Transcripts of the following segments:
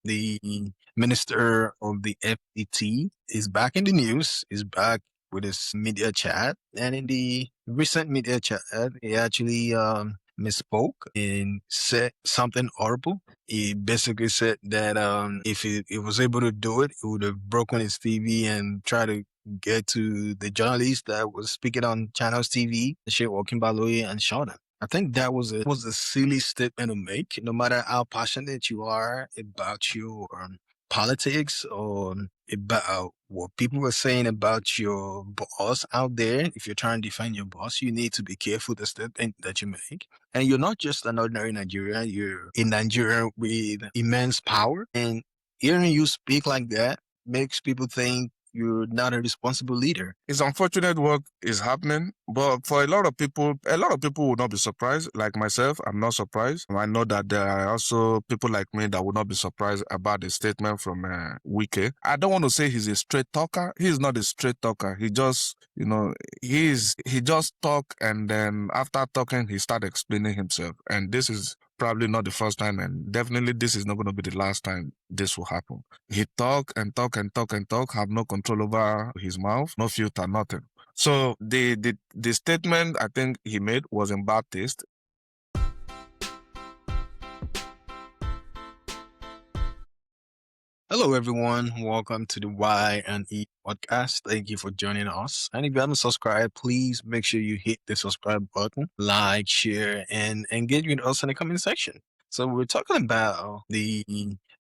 the minister of the FET, is back in the news, is back with his media chat. And in the recent media chat, he actually misspoke and said something horrible. He basically said that if he was able to do it, he would have broken his TV and tried to get to the journalist that was speaking on Channels TV, Sheikh Walking Baloyi, and shot him. I think that was a silly statement to make. No matter how passionate you are about your politics or about what people were saying about your boss out there, if you're trying to defend your boss, you need to be careful the statement that you make. And you're not just an ordinary Nigerian; you're a Nigerian with immense power. And hearing you speak like that makes people think you're not a responsible leader. It's unfortunate what is happening, but for a lot of people will not be surprised. Like myself, I'm not surprised. I know that there are also people like me that will not be surprised about the statement from Wike. I don't want to say he's a straight talker. He's not a straight talker. He just, he just talk, and then after talking, he start explaining himself. And this is probably not the first time, and definitely this is not going to be the last time this will happen. He talk and talk and talk and talk, have no control over his mouth, no filter, nothing. So the statement I think he made was in bad taste. Hello, everyone. Welcome to the Y and E podcast. Thank you for joining us. And if you haven't subscribed, please make sure you hit the subscribe button, like, share, and engage with us in the comment section. So we're talking about the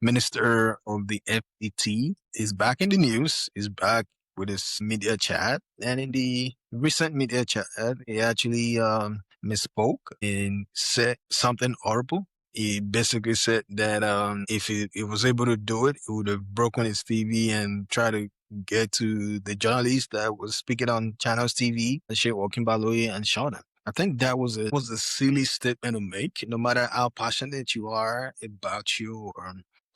minister of the FET is back in the news, is back with his media chat. And in the recent media chat, he actually misspoke and said something horrible. He basically said that if he was able to do it, he would have broken his TV and tried to get to the journalist that was speaking on Channels TV, Sheikh Walking Baloyi, and shot him. I think that was a silly statement to make. No matter how passionate you are about your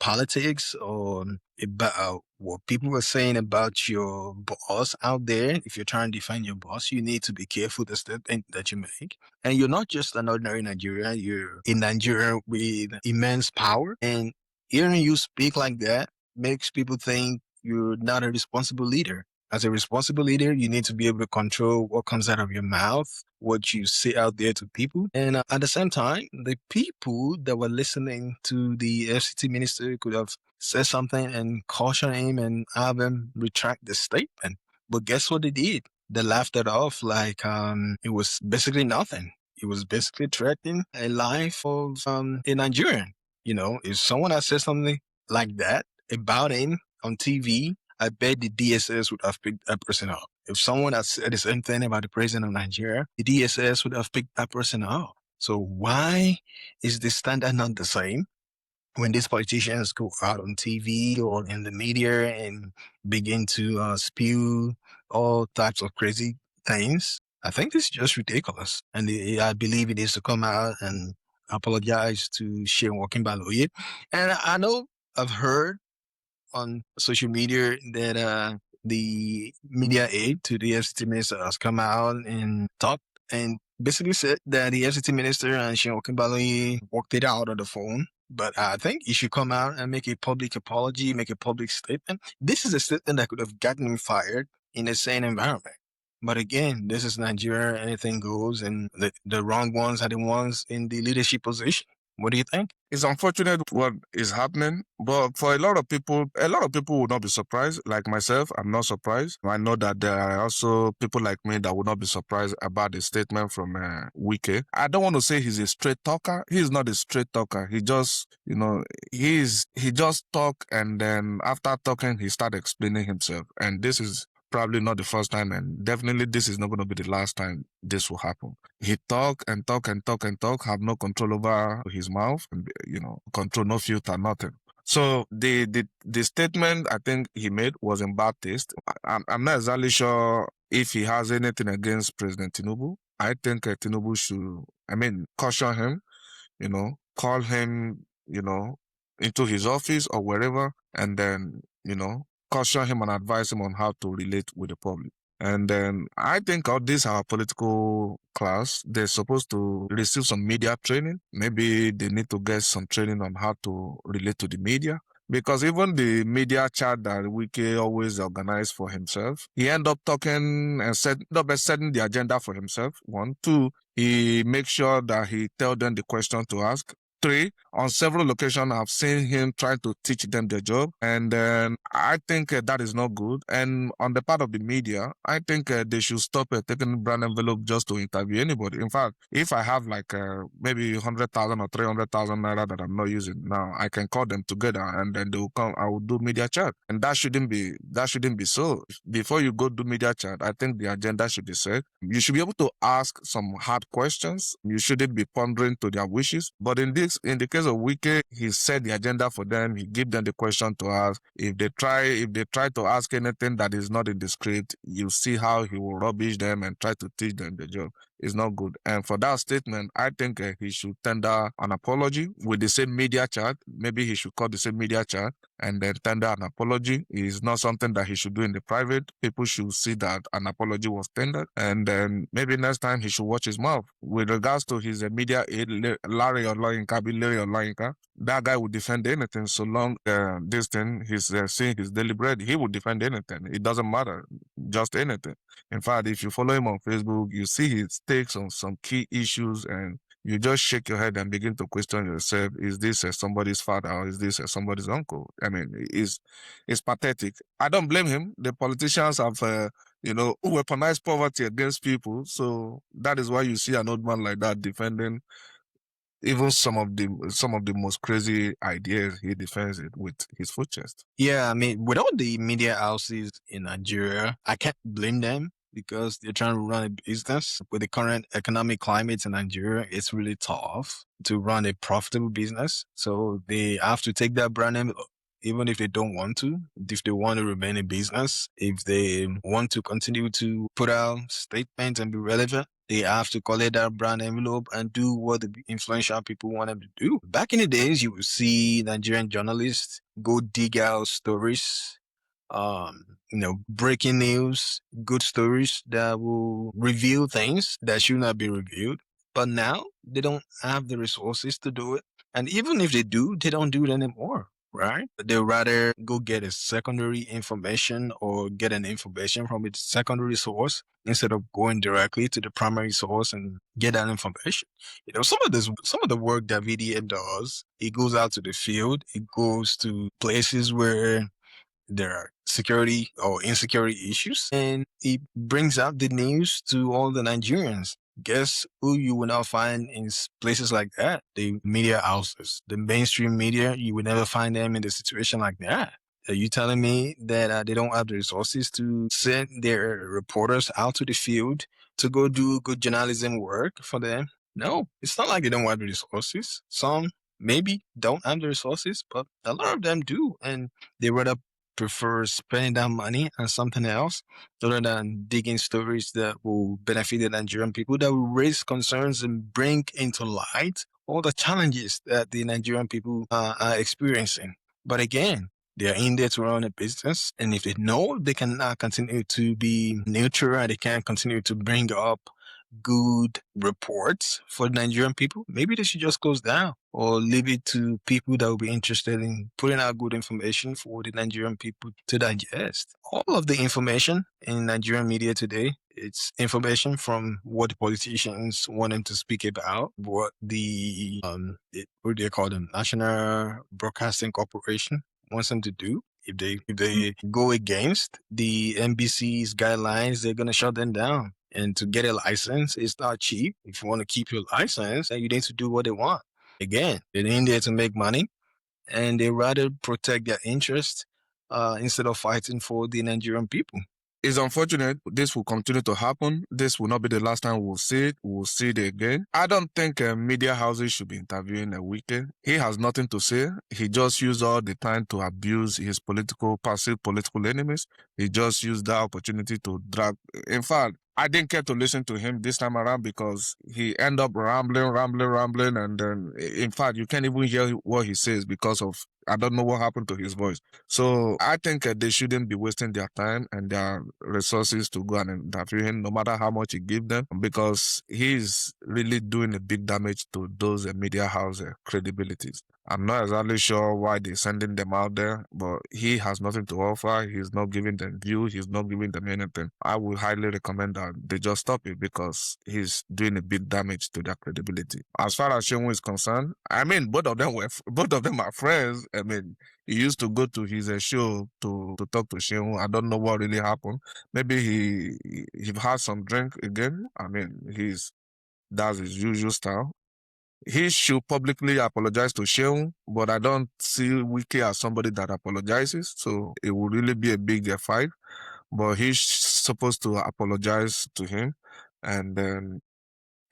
politics or about what people were saying about your boss out there, if you're trying to defend your boss, you need to be careful the statement that you make. And you're not just an ordinary Nigerian, you're a Nigerian with immense power. And hearing you speak like that makes people think you're not a responsible leader. As a responsible leader, you need to be able to control what comes out of your mouth, what you say out there to people. And at the same time, the people that were listening to the FCT minister could have said something and caution him and have him retract the statement. But guess what they did? They laughed it off like it was basically nothing. It was basically threatening a life of a Nigerian. If someone had said something like that about him on TV, I bet the DSS would have picked that person up. If someone had said the same thing about the president of Nigeria, the DSS would have picked that person up. So why is the standard not the same? When these politicians go out on TV or in the media and begin to spew all types of crazy things, I think this is just ridiculous. And I believe it needs to come out and apologize to Sheikh Walking Baloyi. And I know I've heard on social media that the media aide to the FCT minister has come out and talked and basically said that the FCT minister and Sheikh Walking Baloyi worked it out on the phone. But I think he should come out and make a public apology, make a public statement. This is a statement that could have gotten him fired in the same environment. But again, this is Nigeria, anything goes, and the wrong ones are the ones in the leadership position. What do you think? It's unfortunate what is happening, but for a lot of people will not be surprised. Like myself, I'm not surprised. I know that there are also people like me that will not be surprised about the statement from Wike. I don't want to say he's a straight talker. He's not a straight talker. He just, he just talk, and then after talking, he start explaining himself. And this is probably not the first time, and definitely this is not going to be the last time this will happen. He talk and talk and talk and talk, have no control over his mouth, and, control, no filter, nothing. So the statement I think he made was in bad taste. I'm not exactly sure if he has anything against President Tinubu. I think Tinubu should, caution him, call him, into his office or wherever, and then, caution him and advise him on how to relate with the public. And then I think all this our political class, they're supposed to receive some media training. Maybe they need to get some training on how to relate to the media. because even the media chat that Wike always organized for himself, he end up talking and setting the agenda for himself. One, two, he makes sure that he tell them the question to ask. Three, on several occasions, I've seen him try to teach them their job. And I think that is not good. And on the part of the media, I think they should stop taking brand envelope just to interview anybody. In fact, if I have like maybe 100,000 or 300,000 naira that I'm not using now, I can call them together and then they will come. I will do media chat. And that shouldn't be so. Before you go do media chat, I think the agenda should be set. You should be able to ask some hard questions. You shouldn't be pondering to their wishes. But in the case of Wike, he set the agenda for them. He give them the question to ask. If they try to ask anything that is not in the script, you see how he will rubbish them and try to teach them the job. It's not good. And for that statement, I think he should tender an apology with the same media chat. Maybe he should call the same media chat and then tender an apology. It's not something that he should do in the private. People should see that an apology was tendered. And then maybe next time he should watch his mouth. With regards to his media aide, Larry Oloyinka, that guy would defend anything so long this thing, he's saying he's deliberate. He would defend anything. It doesn't matter. Just anything. In fact, if you follow him on Facebook, you see his takes on some key issues and you just shake your head and begin to question yourself, is this somebody's father or is this somebody's uncle? I mean, it's pathetic. I don't blame him. The politicians have, weaponized poverty against people. So that is why you see an old man like that defending even some of the most crazy ideas. He defends it with his full chest. Yeah, I mean, with all the media houses in Nigeria, I can't blame them because they're trying to run a business. With the current economic climate in Nigeria, it's really tough to run a profitable business. So they have to take that brand name, even if they don't want to, if they want to remain in business, if they want to continue to put out statements and be relevant, they have to collect that brand envelope and do what the influential people want them to do. Back in the days, you would see Nigerian journalists go dig out stories, breaking news, good stories that will reveal things that should not be revealed. But now they don't have the resources to do it. And even if they do, they don't do it anymore, right? They rather go get a secondary information or get an information from its secondary source instead of going directly to the primary source and get that information. Some of the work that VDA does, it goes out to the field, it goes to places where there are security or insecurity issues, and it brings out the news to all the Nigerians. Guess who you will not find in places like that? The media houses, the mainstream media. You will never find them in a situation like that. Are you telling me that they don't have the resources to send their reporters out to the field to go do good journalism work for them? No, it's not like they don't have the resources. Some maybe don't have the resources, but a lot of them do, and they rather prefer spending that money on something else other than digging stories that will benefit the Nigerian people, that will raise concerns and bring into light all the challenges that the Nigerian people are experiencing. But again, they're in there to run a business. And if they know they cannot continue to be neutral and they can't continue to bring up good reports for Nigerian people, maybe they should just close down or leave it to people that will be interested in putting out good information for the Nigerian people to digest. All of the information in Nigerian media today, it's information from what the politicians want them to speak about, what what do they call them, National Broadcasting Corporation wants them to do. If they go against the NBC's guidelines, they're gonna shut them down. And to get a license, it's not cheap. If you want to keep your license, then you need to do what they want. Again, they're in there to make money, and they rather protect their interests instead of fighting for the Nigerian people. It's unfortunate. This will continue to happen. This will not be the last time we'll see it. We'll see it again. I don't think media houses should be interviewing a Wike. He has nothing to say. He just used all the time to abuse his passive political enemies. He just used that opportunity to drag. In fact, I didn't care to listen to him this time around because he ended up rambling, and then, in fact, you can't even hear what he says because of I don't know what happened to his voice. So I think they shouldn't be wasting their time and their resources to go and interview him, no matter how much you give them, because he's really doing a big damage to those media house credibilities. I'm not exactly sure why they're sending them out there, but he has nothing to offer. He's not giving them view. He's not giving them anything. I would highly recommend that they just stop it because he's doing a big damage to their credibility. As far as Shenwu is concerned, I mean, both of them are friends. I mean, he used to go to his show to talk to Shenwu. I don't know what really happened. Maybe he had some drink again. I mean, that's his usual style. He should publicly apologize to Sheung, but I don't see Wike as somebody that apologizes. So it would really be a big fight. But he's supposed to apologize to him and then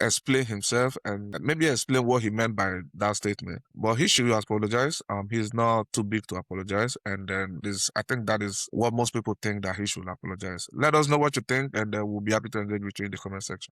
explain himself and maybe explain what he meant by that statement. But he should apologize. He's not too big to apologize. And then I think that is what most people think, that he should apologize. Let us know what you think, and we'll be happy to engage with you in the comment section.